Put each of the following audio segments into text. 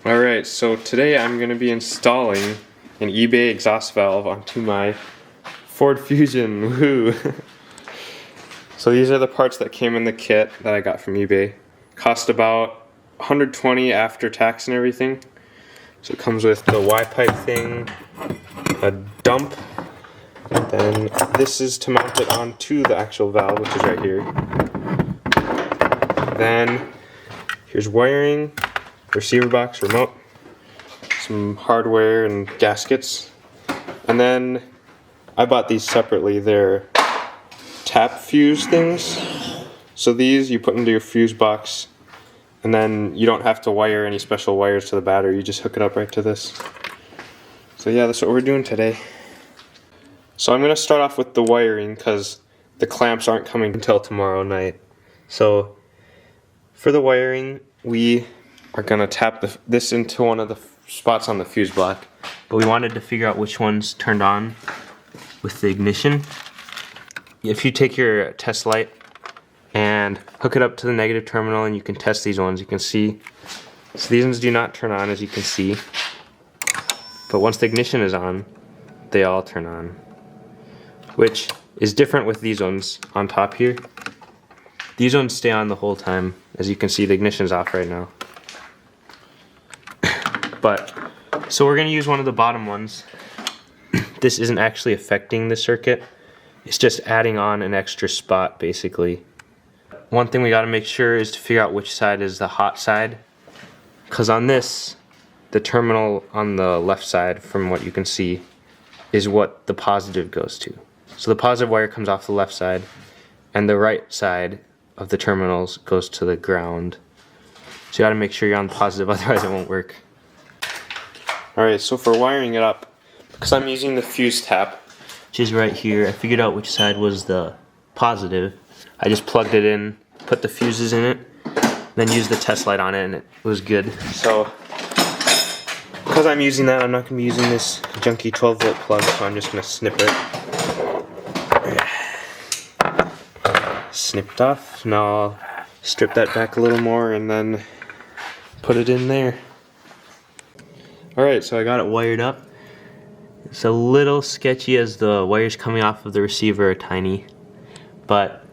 Alright, so today I'm going to be installing an eBay exhaust valve onto my Ford Fusion. Woohoo! So these are the parts that came in the kit that I got from eBay. Cost about $120 after tax and everything. So it comes with the Y-pipe thing, a dump, and then this is to mount it onto the actual valve, which is right here. Then here's wiring, receiver box, remote, some hardware and gaskets, and then I bought these separately. They're tap fuse things. So these you put into your fuse box, and then you don't have to wire any special wires to the battery. You just hook it up right to this. So yeah, that's what we're doing today. So I'm going to start off with the wiring because the clamps aren't coming until tomorrow night. So for the wiring, we are going to tap this into one of the spots on the fuse block. But we wanted to figure out which one's turned on with the ignition. If you take your test light and hook it up to the negative terminal, and you can test these ones, you can see. So these ones do not turn on, as you can see. But once the ignition is on, they all turn on. Which is different with these ones on top here. These ones stay on the whole time. As you can see, the ignition's off right now. So we're going to use one of the bottom ones. This isn't actually affecting the circuit. It's just adding on an extra spot, basically. One thing we got to make sure is to figure out which side is the hot side. Because on this, the terminal on the left side, from what you can see, is what the positive goes to. So the positive wire comes off the left side, and the right side of the terminals goes to the ground. So you got to make sure you're on the positive, otherwise it won't work. Alright, so for wiring it up, because I'm using the fuse tap, which is right here, I figured out which side was the positive. I just plugged it in, put the fuses in it, then used the test light on it, and it was good. So, because I'm using that, I'm not going to be using this junky 12-volt plug, so I'm just going to snip it. Snipped off. Now I'll strip that back a little more and then put it in there. Alright, so I got it wired up. It's a little sketchy as the wires coming off of the receiver are tiny, but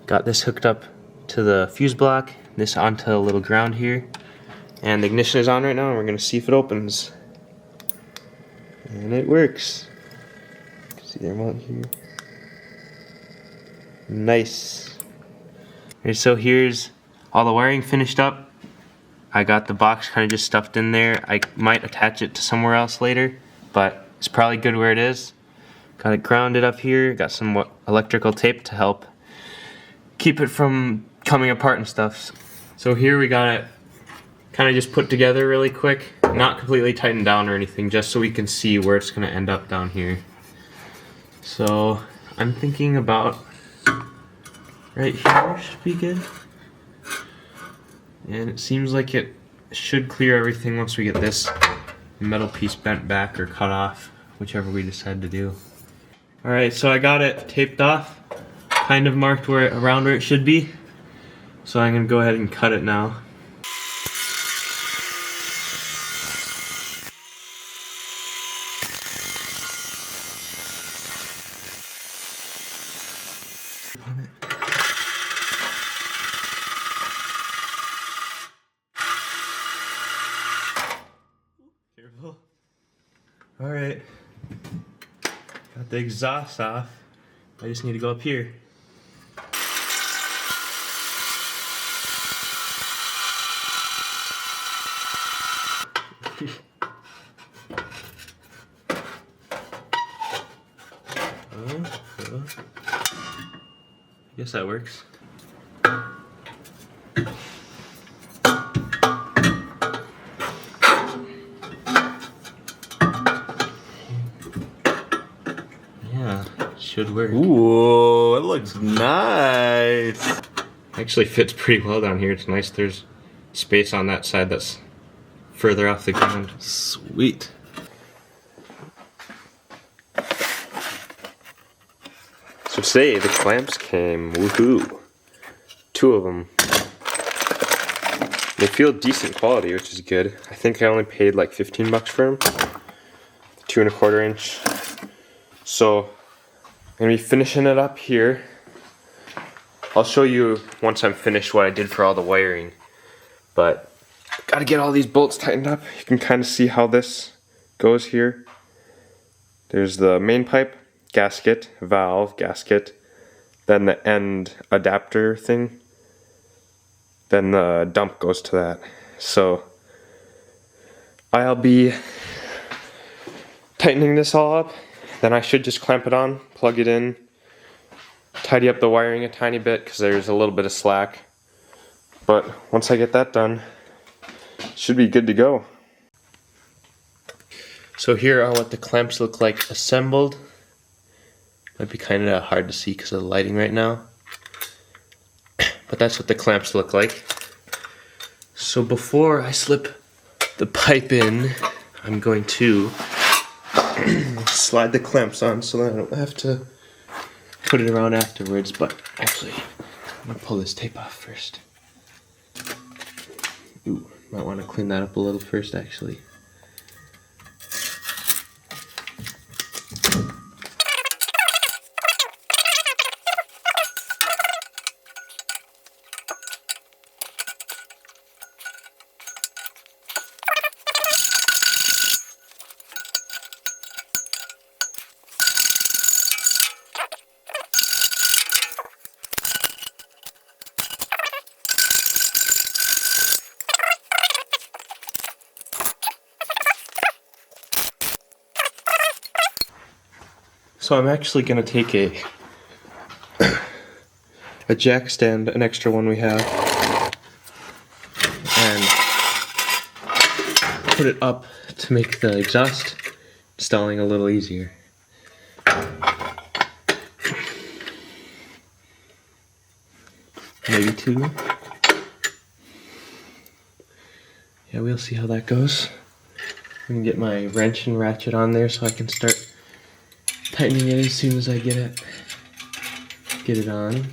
got this hooked up to the fuse block, this onto a little ground here, and the ignition is on right now, and we're going to see if it opens. And it works. See the remote here. Nice. Okay, so here's all the wiring finished up. I got the box kind of just stuffed in there. I might attach it to somewhere else later, but it's probably good where it is. Got it grounded up here. Got some electrical tape to help keep it from coming apart and stuff. So here we got it kind of just put together really quick. Not completely tightened down or anything, just so we can see where it's going to end up down here. So I'm thinking about right here should be good. And it seems like it should clear everything once we get this metal piece bent back or cut off, whichever we decide to do. Alright, so I got it taped off, kind of marked around where it should be. So I'm going to go ahead and cut it now. Careful. Alright. Got the exhaust off. I just need to go up here. I guess that works. Yeah, should work. Ooh, it looks nice. Actually fits pretty well down here. It's nice. There's space on that side that's further off the ground. Sweet. So today the clamps came. Woohoo! 2 of them. They feel decent quality, which is good. I think I only paid like 15 bucks for them. 2¼ inch. So I'm gonna be finishing it up here. I'll show you once I'm finished what I did for all the wiring. But gotta get all these bolts tightened up. You can kind of see how this goes here. There's the main pipe, gasket, valve, gasket, then the end adapter thing. Then the dump goes to that. So I'll be tightening this all up. Then I should just clamp it on, plug it in, tidy up the wiring a tiny bit because there's a little bit of slack. But once I get that done, it should be good to go. So here are what the clamps look like assembled. Might be kind of hard to see because of the lighting right now. But that's what the clamps look like. So before I slip the pipe in, I'm going to slide the clamps on so that I don't have to put it around afterwards. But actually, I'm gonna pull this tape off first. Ooh, might want to clean that up a little first actually. So I'm actually going to take a jack stand, an extra one we have, and put it up to make the exhaust installing a little easier. Maybe 2. Yeah, we'll see how that goes. I'm going to get my wrench and ratchet on there so I can start tightening it as soon as I get it on.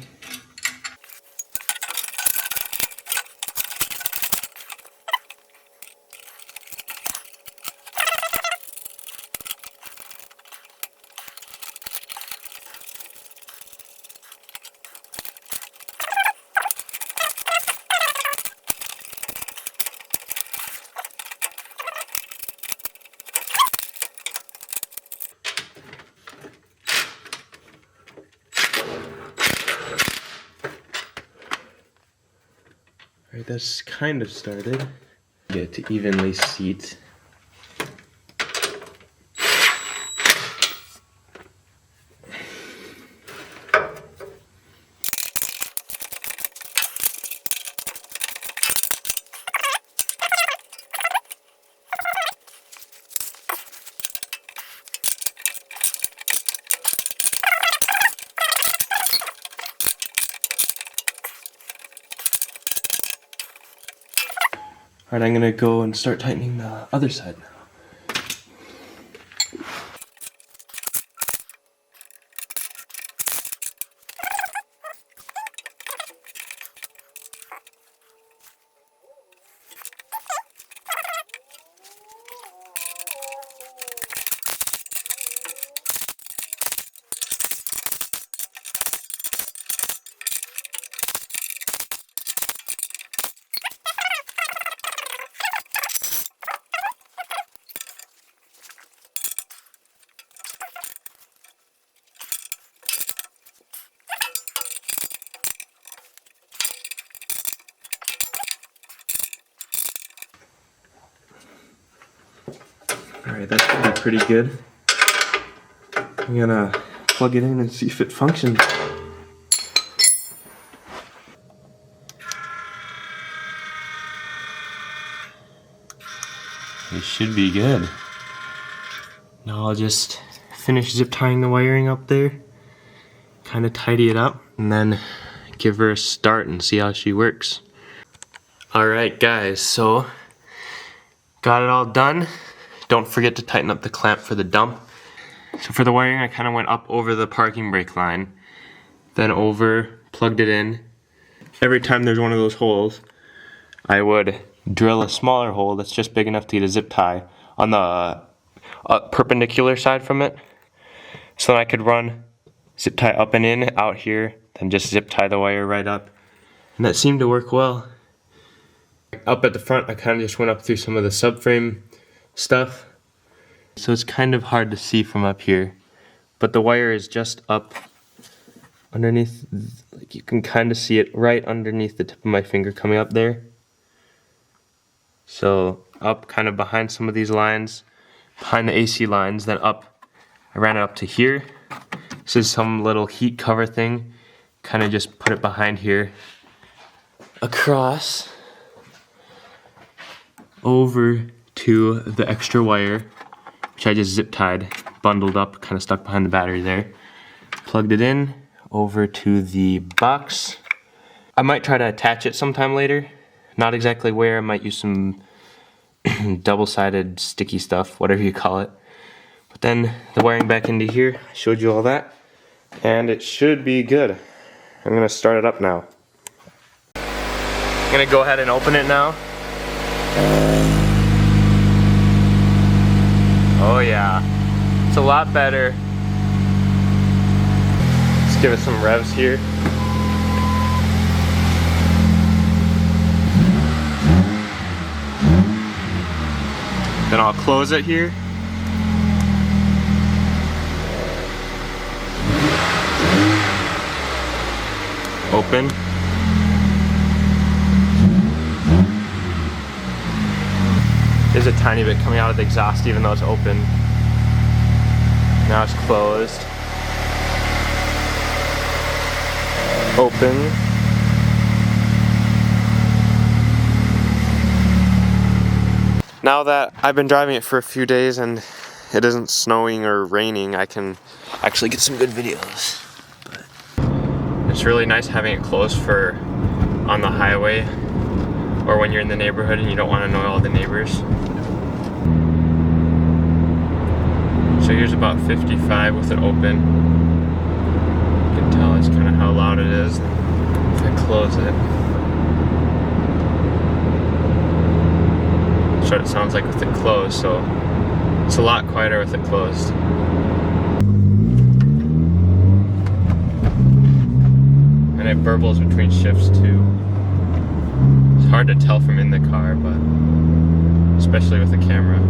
Alright, that's kind of started. Get it to evenly seat. Alright, I'm gonna go and start tightening the other side now. Alright, that should be pretty good. I'm gonna plug it in and see if it functions. It should be good. Now I'll just finish zip tying the wiring up there, kind of tidy it up, and then give her a start and see how she works. Alright guys, so got it all done. Don't forget to tighten up the clamp for the dump. So for the wiring, I kind of went up over the parking brake line, then over, plugged it in. Every time there's one of those holes, I would drill a smaller hole that's just big enough to get a zip tie on the perpendicular side from it. So then I could run zip tie up and in out here, then just zip tie the wire right up. And that seemed to work well. Up at the front, I kind of just went up through some of the subframe stuff. So it's kind of hard to see from up here. But the wire is just up underneath, like you can kind of see it right underneath the tip of my finger coming up there. So up kind of behind some of these lines, behind the AC lines, then up, I ran it up to here. This is some little heat cover thing. Kind of just put it behind here. Across over to the extra wire, which I just zip tied, bundled up, kind of stuck behind the battery there. Plugged it in over to the box. I might try to attach it sometime later. Not exactly where. I might use some double-sided sticky stuff, whatever you call it. But then the wiring back into here, I showed you all that. And it should be good. I'm gonna start it up now. I'm gonna go ahead and open it now. Oh yeah, it's a lot better. Let's give it some revs here. Then I'll close it here. Open. There's a tiny bit coming out of the exhaust even though it's open. Now it's closed. Open. Now that I've been driving it for a few days and it isn't snowing or raining, I can actually get some good videos. But it's really nice having it closed for on the highway or when you're in the neighborhood and you don't want to annoy all the neighbors. So here's about 55 with it open. You can tell it's kind of how loud it is if I close it. That's what it sounds like with it closed, so it's a lot quieter with it closed. And it burbles between shifts too. It's hard to tell from in the car, but especially with the camera.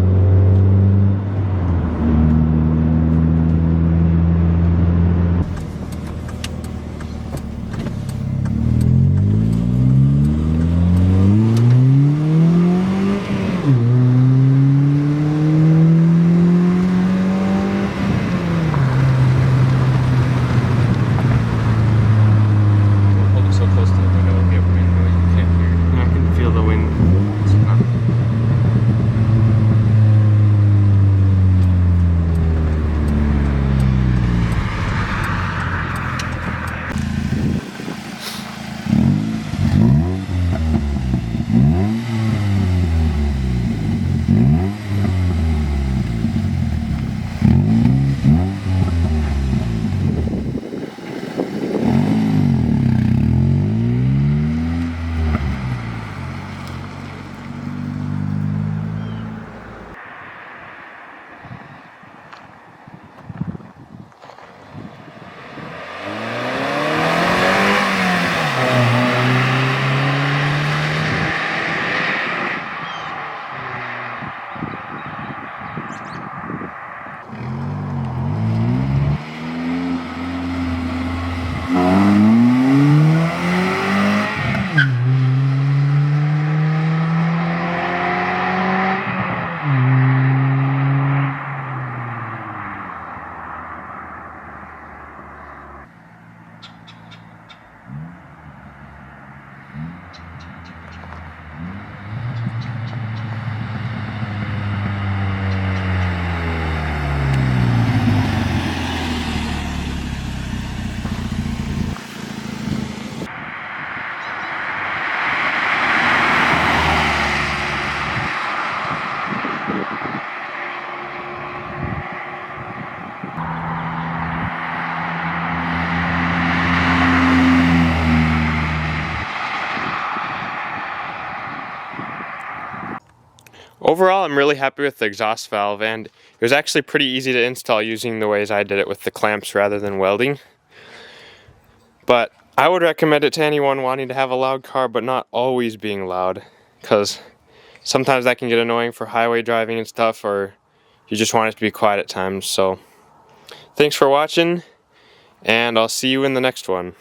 Overall, I'm really happy with the exhaust valve, and it was actually pretty easy to install using the ways I did it with the clamps rather than welding. But I would recommend it to anyone wanting to have a loud car but not always being loud, because sometimes that can get annoying for highway driving and stuff, or you just want it to be quiet at times. So thanks for watching, and I'll see you in the next one.